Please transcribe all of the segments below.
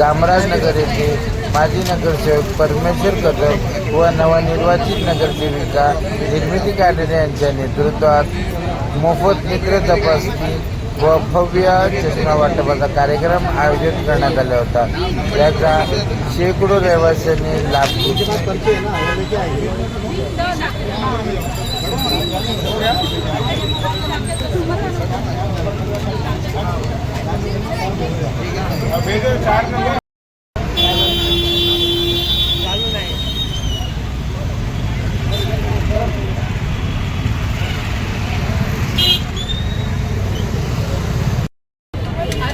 कामराजनगर येथे माजी नगरसेवक परमेश्वर कदम व नवनिर्वाचित नगरसेविका निर्मिती कानडे यांच्या नेतृत्वात मोफत नेत्र तपासणी व भव्य चष्मा वाटपाचा कार्यक्रम आयोजित करण्यात आला होता। याचा शेकडो रहिवाशांनी लाभ घेतला।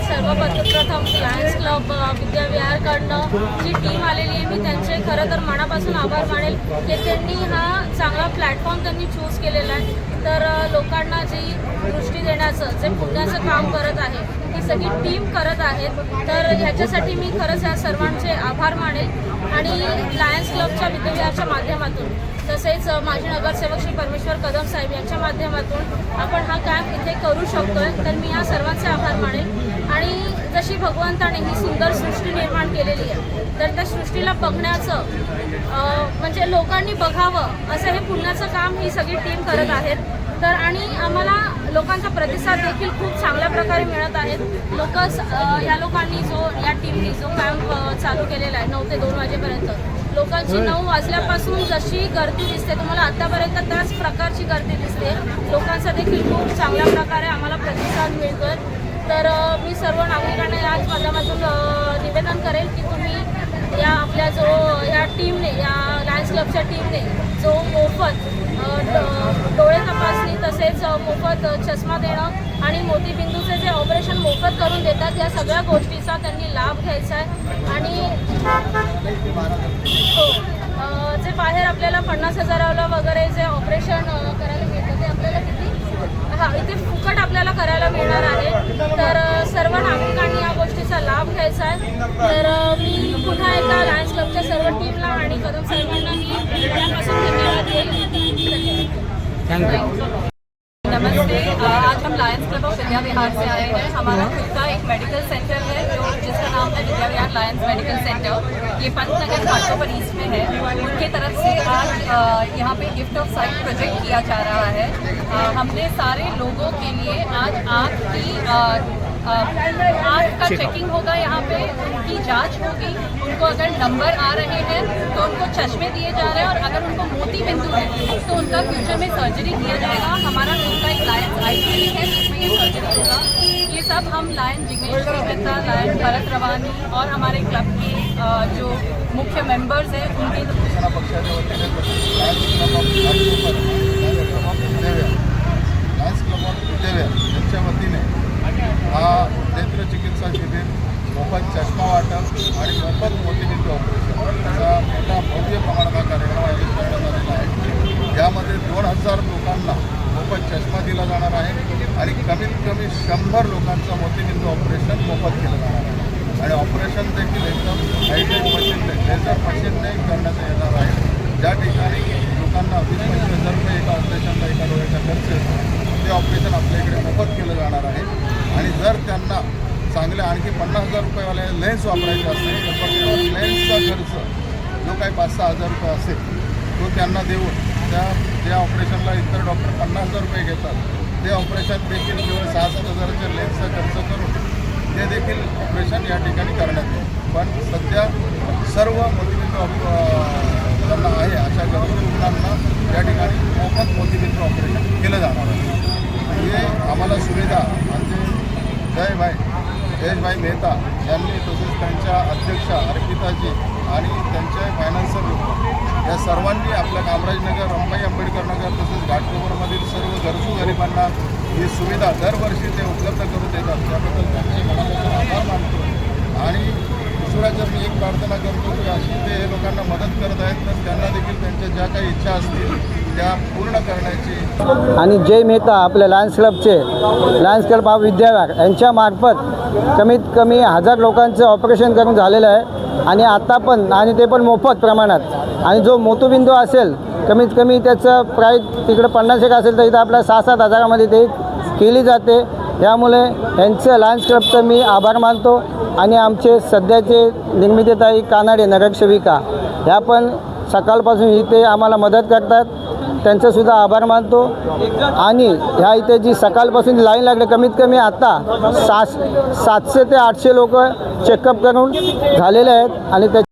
सर्वप्रथम लायन्स क्लब विद्याविहारकडनं जी टीम आलेली आहे मी त्यांचे खरं तर मनापासून आभार मानेल की त्यांनी हा चांगला प्लॅटफॉर्म त्यांनी चूज केलेला आहे। तर लोकांना जी दृष्टी देण्याचं जे पुण्याचं काम करत आहे ही सगळी टीम करत आहेत। तर ह्याच्यासाठी मी खरंच या सर्वांचे आभार मानेल आणि लायन्स क्लबच्या विद्याविहारच्या माध्यमातून तसेच माजी नगरसेवक श्री परमेश्वर कदम साहेब यांच्या माध्यमातून आपण हा कॅम्प इथे करू शकतोय। तर मी या सर्वांचे आभार मानेल आणि जशी भगवंताने ही सुंदर सृष्टी निर्माण केलेली आहे तर त्या सृष्टीला बघण्याचं म्हणजे लोकांनी बघावं असं हे पुण्याचं काम ही सगळी टीम करत आहेत। तर आणि आम्हाला लोकांचा प्रतिसाद देखील खूप चांगल्या प्रकारे मिळत आहेत। या लोकांनी या टीमनी जो कॅम्प चालू केलेला आहे 9 ते 2 वाजेपर्यंत लोकांची 9 वाजल्यापासून जशी गर्दी दिसते तुम्हाला आतापर्यंत त्याच प्रकारची गर्दी दिसते। लोकांचा देखील खूप चांगल्या प्रकारे आम्हाला प्रतिसाद मिळतोय। तर मी सर्व नागरिकांना याच माध्यमातून निवेदन करेल की तुम्ही या आपल्या या टीमने या लायन्स क्लबच्या टीमने जो मोफत डोळे तपासणी तसेच मोफत चष्मा देणं आणि मोतीबिंदूचे जे ऑपरेशन मोफत करून देतात या सगळ्या गोष्टीचा त्यांनी लाभ घ्यायचा आहे। आणि जे बाहेर आपल्याला 50,000ला वगैरे जे ऑपरेशन करायला मिळतं ते आपल्याला किती इथे फुकट आपल्याला करायला मिळणार आहे। तर सर्व नागरिकांनी या गोष्टीचा लाभ घ्यायचा आहे। तर मी पुन्हा एकदा लायन्स क्लबच्या सर्व टीमला आणि कदम साहेबांना मी मनापासून धन्यवाद देईल। थँक्यू। नमस्ते, आज हम लायन्स क्लब ऑफ विद्याविहार से आए हैं। हमारा खुद का एक मेडिकल सेंटर है जिसका नाम है विद्याविहार लायन्स मेडिकल सेंटर। ये पंतनगर घाटोपर ईस्ट में है। उनके तरफ से आज यहाँ पे गिफ्ट ऑफ साइट प्रोजेक्ट किया जा रहा है। हमने सारे लोगों के लिए आज आँख का चेकिंग होगा, यहाँ पे उनकी जांच होगी। उनको अगर नंबर आ रहे हैं तो उनको चश्मे दिए जा रहे हैं और अगर उनको मोती बिंदु है तो उनका फ्यूचर में सर्जरी किया जाएगा। हमारा खुद का एक लायन्स आई क्लिनिक है जिसमें ये सर्जरी होगा। ये सब हम लायन जिग्नेश्वर मेहता, लायन भरत रवानी और हमारे क्लब के जो मुख्य मेंबर्स हैं उनके हा नेत्र चिकित्सा शिबिर मोफत चष्मा वाटप आणि मोफत मोतीबिंदू ऑपरेशन असा मोठा भव्य प्रमाणात कार्यक्रम आयोजित करण्यात आलेला आहे। यामध्ये 2000 लोकांना मोफत चष्मा दिला जाणार आहे आणि कमीत कमी 100 लोकांचं मोतीबिंदू ऑपरेशन मोफत केलं जाणार आहे आणि ऑपरेशन देखील एकदम हायटेक मशीनने लेझर मशीनने करण्यात येणार आहे। ज्या ठिकाणी लोकांना 20-25,000 रुपये एका ऑपरेशनला एका डोळ्याचा खर्च येतो ते ऑपरेशन आपल्या इकडे मोफत केलं जाणार आहे। आणि जर त्यांना चांगले आणखी 50,000 रुपयेवाले लेन्स वापरायचे असेल तर फक्त लेन्सचा खर्च जो काही 5-6 हजार रुपये असेल तो त्यांना देऊन त्या ऑपरेशनला इतर डॉक्टर 50,000 रुपये घेतात ते ऑपरेशन देखील केवळ 6-7 हजाराच्या लेन्सचा खर्च करून ते देखील ऑपरेशन या ठिकाणी करण्यात येईल। पण सध्या सर्व मोतीबिंदू ज्यांना आहे अशा गरजू रुग्णांना या ठिकाणी मोफत मोतीबिंदू ऑपरेशन केलं जाणार आहे। हे आम्हाला सुविधा आमचे जयभाई मेहता यांनी तसेच त्यांच्या अध्यक्षा अर्पिताजी आणि त्यांचे फायनान्सर लोक या सर्वांनी आपल्या कामराजनगर, रमाबाई आंबेडकर नगर तसेच घाटकोपरमधील सर्व गरजू गरिबांना ही सुविधा दरवर्षी ते उपलब्ध करून देतात त्याबद्दल त्यांचे मनापासून आभार मानतो। आणि ईश्वराच्या मी एक प्रार्थना करतो की अशी ते हे लोकांना मदत करत आहेत तर त्यांना देखील त्यांच्या ज्या काही इच्छा असतील त्या पूर्ण करण्याची। आणि जय मेहता आपल्या लायन्स क्लब ऑफ विद्याविहार यांच्यामार्फत कमीत कमी 1000 लोकांचं ऑपरेशन करून झालेलं आहे आणि आता पण आणि ते पण मोफत प्रमाणात। आणि जो मोतीबिंदू असेल कमीत कमी त्याचं प्राईस तिकडे 50 एक असेल तर इथं आपल्या 6-7 हजारामध्ये ते केली जाते। यामुळे यांचं लायन्स क्लबचं मी आभार मानतो आणि आमचे सध्याचे निर्मितीताई कानाडे नगरसेविका ह्या पण सकाळपासून इथे आम्हाला मदत करतात, त्यांचंसुद्धा आभार मानतो. आणि ह्या इथे जी सकाळपासून लाईन लागली, कमीत कमी आता 700 ते 800 लोक चेकअप करून झालेले आहेत. आणि त्या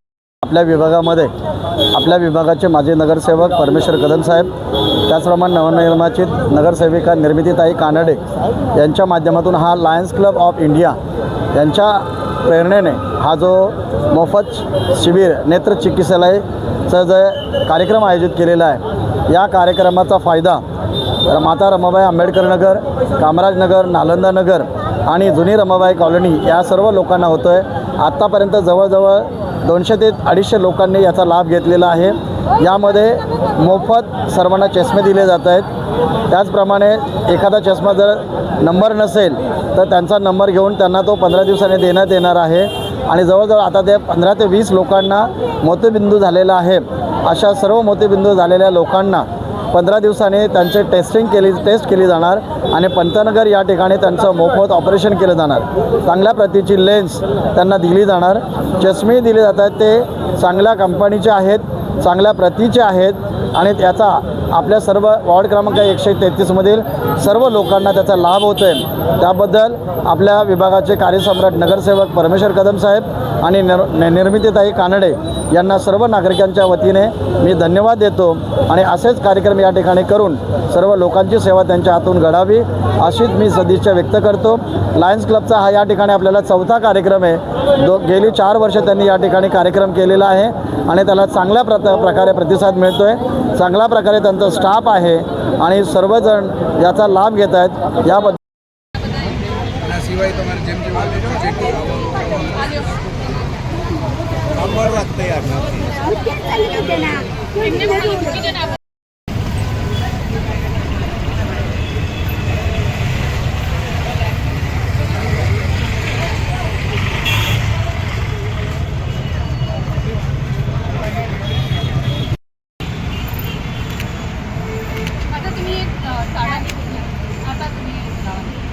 आपल्या विभागाचे माजी नगरसेवक परमेश्वर कदम साहेब, त्याचप्रमाणे नवनिर्वाचित नगरसेविका निर्मितीताई कानडे यांच्या माध्यमातून हा लायन्स क्लब ऑफ इंडिया यांच्या प्रेरणेने हा जो मोफत शिबिर नेत्र चिकित्सालयाचा जो कार्यक्रम आयोजित केलेला आहे, या कार्यक्रमाचा फायदा माता रमाबाई आंबेडकर नगर, कामराज नगर, नालंदा नगर आणि जुनी रमाबाई कॉलनी या सर्व लोकांना होतो आहे. आत्तापर्यंत जवळजवळ 200 ते 250 लोकांनी याचा लाभ घेतलेला आहे. यामध्ये मोफत सर्वांना चष्मे दिले जात आहेत. त्याचप्रमाणे एखादा चष्मा जर नंबर नसेल तर त्यांचा नंबर घेऊन त्यांना तो 15 दिवसांनी देण्यात येणार आहे. आणि जवळजवळ आता ते 15 ते 20 लोकांना मोतीबिंदू झालेला आहे. अशा सर्व मोतीबिंदू झालेल्या लोकांना 15 दिवसांनी त्यांचे टेस्ट केली जाणार आणि पंतनगर या ठिकाणी त्यांचं मोफत ऑपरेशन केलं जाणार. चांगल्या प्रतीची लेन्स त्यांना दिली जाणार. चष्मे दिले जातात ते चांगल्या कंपनीचे आहेत, चांगल्या प्रतीचे आहेत आणि त्याचा आपल्या सर्व वॉर्ड क्रमांक 133मधील सर्व लोकांना त्याचा लाभ होतो आहे. त्याबद्दल आपल्या विभागाचे कार्यसम्राट नगरसेवक परमेश्वर कदम साहेब आणि निर्मितीताई कानडे यांना सर्व नागरिकांच्या वतीने मी धन्यवाद देतो. आणि असेच कार्यक्रम या ठिकाणी करून सर्व लोकांची सेवा त्यांच्या हातून घडावी अशीच मी सदिच्छा व्यक्त करतो. लायन्स क्लबचा हा या ठिकाणी आपल्याला 4था कार्यक्रम आहे. गेली 4 वर्ष त्यांनी या ठिकाणी कार्यक्रम केलेला आहे आणि त्याला चांगल्या प्रकारे प्रतिसाद मिळतो आहे. चांगल्या प्रकारे त्यांचा स्टाफ आहे आणि सर्वजण याचा लाभ घेत आहेत. याबद्दल आता तुम्ही एक साडा घेतली, आता तुम्ही लावा.